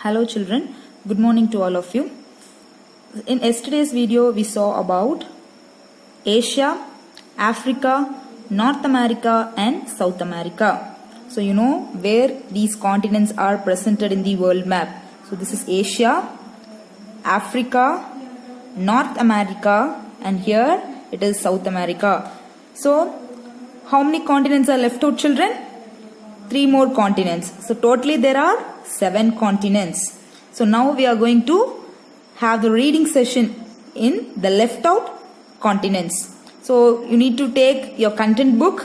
Hello children, good morning to all of you. In yesterday's video we saw about Asia, Africa, North America and South America. So you know where these continents are presented in the world map. So this is Asia, Africa, North America and here it is South America. So how many continents are left out children? 3 more continents. So totally there are 7 continents. So now we are going to have the reading session in the left out continents. So you need to take your content book,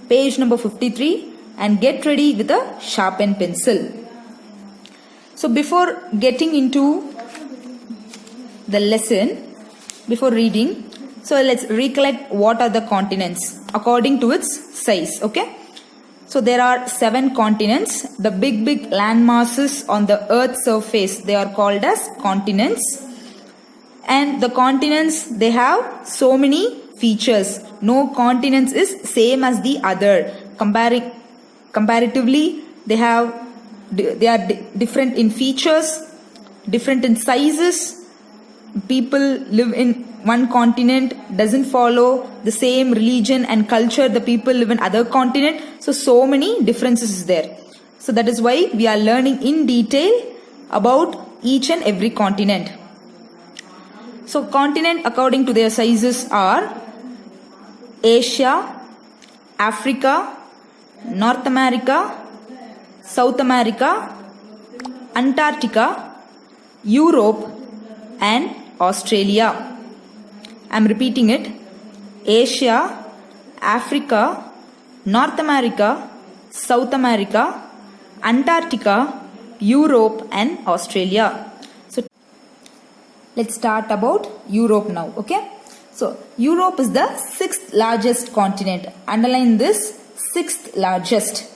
page number 53 and get ready with a sharpened pencil. So before getting into the lesson, before reading, so let's recollect what are the continents according to its size, okay? So there are 7 continents. The big land masses on the earth's surface, they are called as continents. And the continents, they have so many features. No continent is same as the other. Comparatively, they are different in features, different in sizes. People live in one continent doesn't follow the same religion and culture the people live in other continent. So many differences is there. So that is why we are learning in detail about each and every continent. So continent according to their sizes are Asia, Africa, North America, South America, Antarctica, Europe and Australia. I am repeating it. Asia, Africa, North America, South America, Antarctica, Europe and Australia. So let's start about Europe now, okay? So Europe is the 6th largest continent. Underline this, 6th largest.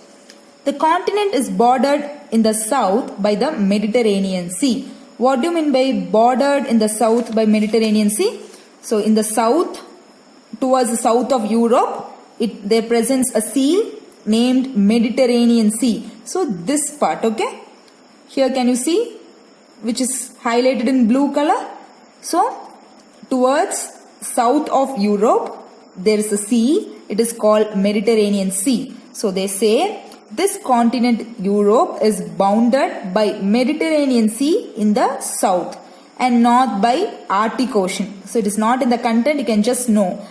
The continent is bordered in the south by the Mediterranean Sea. What do you mean by bordered in the south by Mediterranean Sea? So in the south, towards the south of Europe, there presents a sea named Mediterranean Sea. So this part, okay? Here can you see which is highlighted in blue color? So towards south of Europe, there is a sea. It is called Mediterranean Sea. So they say this continent Europe is bounded by Mediterranean Sea in the south and not by Arctic Ocean. So it is not in the content, you can just know.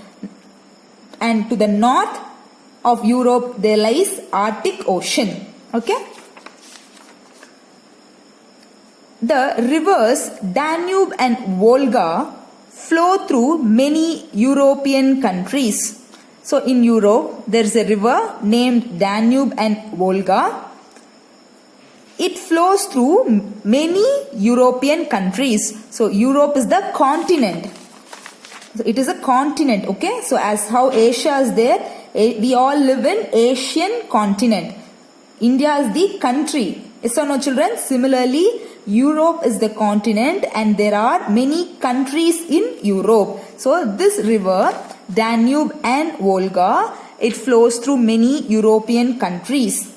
And to the north of Europe there lies Arctic Ocean. Okay. The rivers Danube and Volga flow through many European countries. So in Europe there is a river named Danube and Volga. It flows through many European countries. So Europe is the continent. So it is a continent, okay? So as how Asia is there, we all live in Asian continent. India is the country. Yes or no children? Similarly, Europe is the continent and there are many countries in Europe. So this river, Danube and Volga, it flows through many European countries.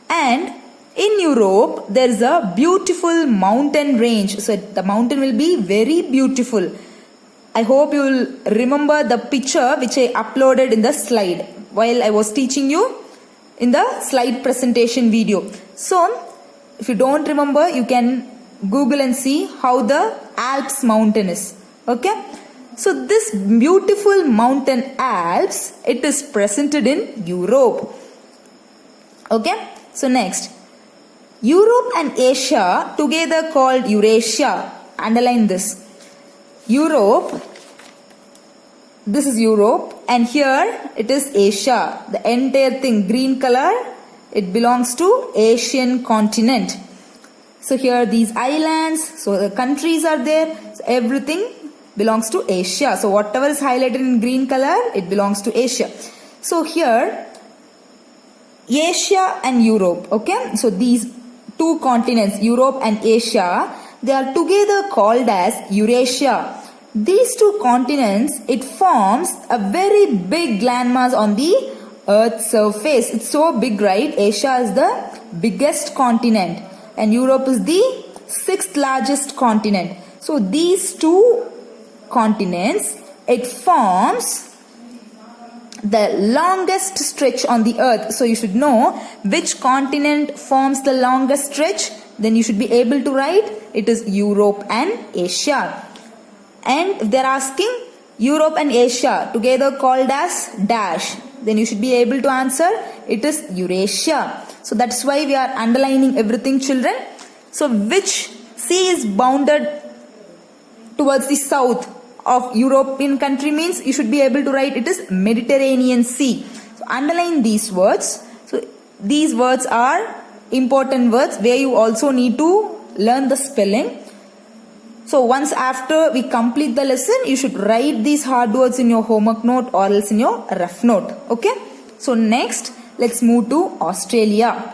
And in Europe, there is a beautiful mountain range. So the mountain will be very beautiful. I hope you will remember the picture which I uploaded in the slide while I was teaching you in the slide presentation video. So if you don't remember, you can Google and see how the Alps mountain is. Okay. So this beautiful mountain Alps, it is presented in Europe. Okay. So next, Europe and Asia together called Eurasia. Underline this. Europe, this is Europe and here it is Asia. The entire thing, green color, it belongs to Asian continent. So here these islands, so the countries are there, so everything belongs to Asia. So whatever is highlighted in green color, it belongs to Asia. So here, Asia and Europe, okay? So these 2 continents, Europe and Asia, they are together called as Eurasia. These 2 continents, it forms a very big landmass on the Earth's surface. It's so big, right? Asia is the biggest continent and Europe is the sixth largest continent. So these two continents, it forms the longest stretch on the earth. So you should know which continent forms the longest stretch. Then you should be able to write it is Europe and Asia. And if they're asking Europe and Asia together called as dash, then you should be able to answer it is Eurasia. So that's why we are underlining everything, children. So which sea is bounded towards the south of European country means you should be able to write it is Mediterranean Sea. So underline these words. So these words are important words where you also need to learn the spelling. So once after we complete the lesson, you should write these hard words in your homework note or else in your rough note. Okay. So next, let's move to Australia.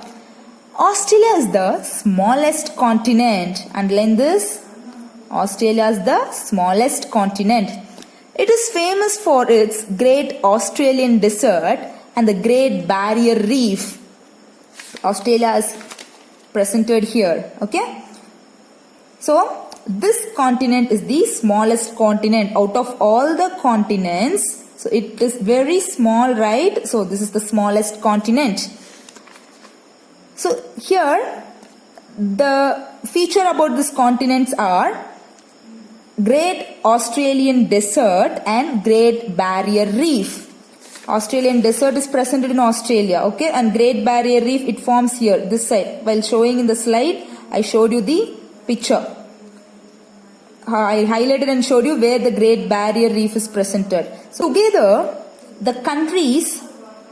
Australia is the smallest continent. Underline this. Australia is the smallest continent. It is famous for its Great Australian Desert and the Great Barrier Reef. Australia is presented here. Okay. So this continent is the smallest continent out of all the continents. So it is very small, right? So this is the smallest continent. So here the feature about this continents are Great Australian Desert and Great Barrier Reef. Australian Desert is presented in Australia, okay, and Great Barrier Reef, it forms here, this side. While showing in the slide, I showed you the picture. I highlighted and showed you where the Great Barrier Reef is presented. So together, the countries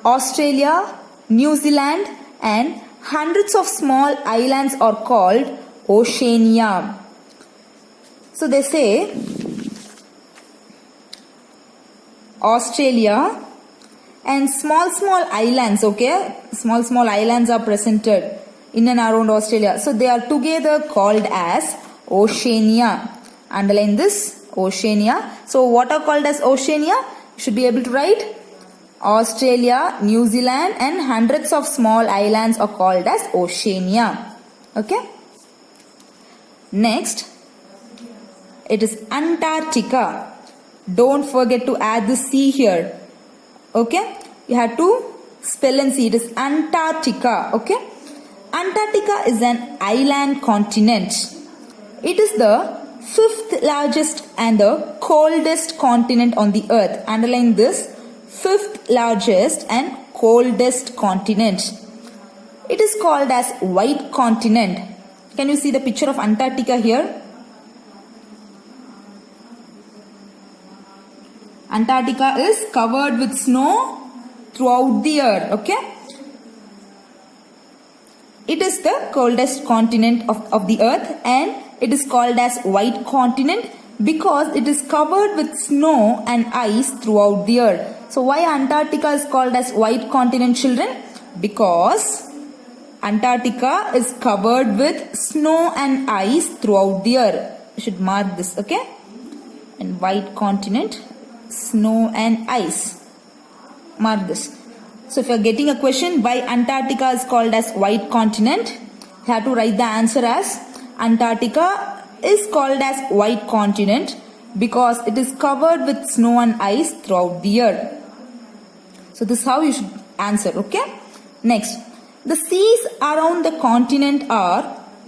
Australia, New Zealand and hundreds of small islands are called Oceania. So they say Australia and small islands, okay, small islands are presented in and around Australia. So they are together called as Oceania. Underline this, Oceania. So what are called as Oceania? You should be able to write Australia, New Zealand and hundreds of small islands are called as Oceania. Okay. Next, it is Antarctica. Don't forget to add the C here. Okay. You have to spell and see. It is Antarctica. Okay. Antarctica is an island continent. It is the fifth largest and the coldest continent on the earth. Underline this, fifth largest and coldest continent. It is called as white continent. Can you see the picture of Antarctica here? Antarctica is covered with snow throughout the year. Okay. It is the coldest continent of the earth and it is called as white continent because it is covered with snow and ice throughout the year. So why Antarctica is called as white continent, children? Because Antarctica is covered with snow and ice throughout the year. You should mark this, okay? And white continent, snow and ice. Mark this. So if you are getting a question why Antarctica is called as white continent, you have to write the answer as Antarctica is called as white continent because it is covered with snow and ice throughout the year. So this is how you should answer, okay? Next, the seas around the continent are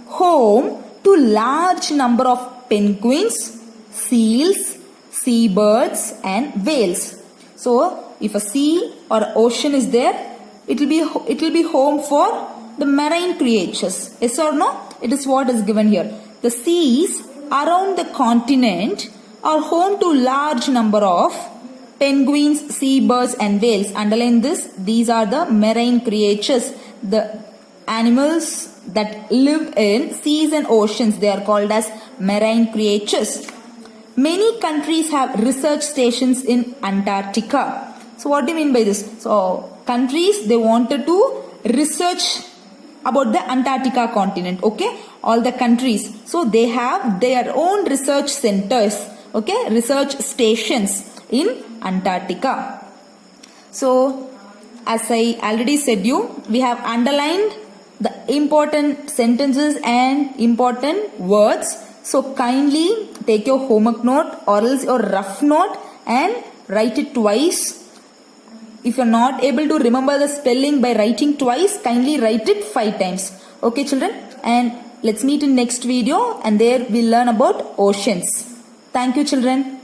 home to large number of penguins, seals, seabirds and whales. So if a sea or ocean is there, it will be home for the marine creatures. Yes or no? It is what is given here. The seas around the continent are home to large number of penguins, seabirds and whales. Underline this. These are the marine creatures. The animals that live in seas and oceans, they are called as marine creatures. Many countries have research stations in Antarctica. So what do you mean by this? So countries, they wanted to research about the Antarctica continent, okay? All the countries. So they have their own research centers, okay? Research stations in Antarctica. So as I already said you, we have underlined the important sentences and important words. So kindly take your homework note or else your rough note and write it twice. If you're not able to remember the spelling by writing twice, kindly write it 5 times. Okay children, and let's meet in next video, and there we'll learn about oceans. Thank you children.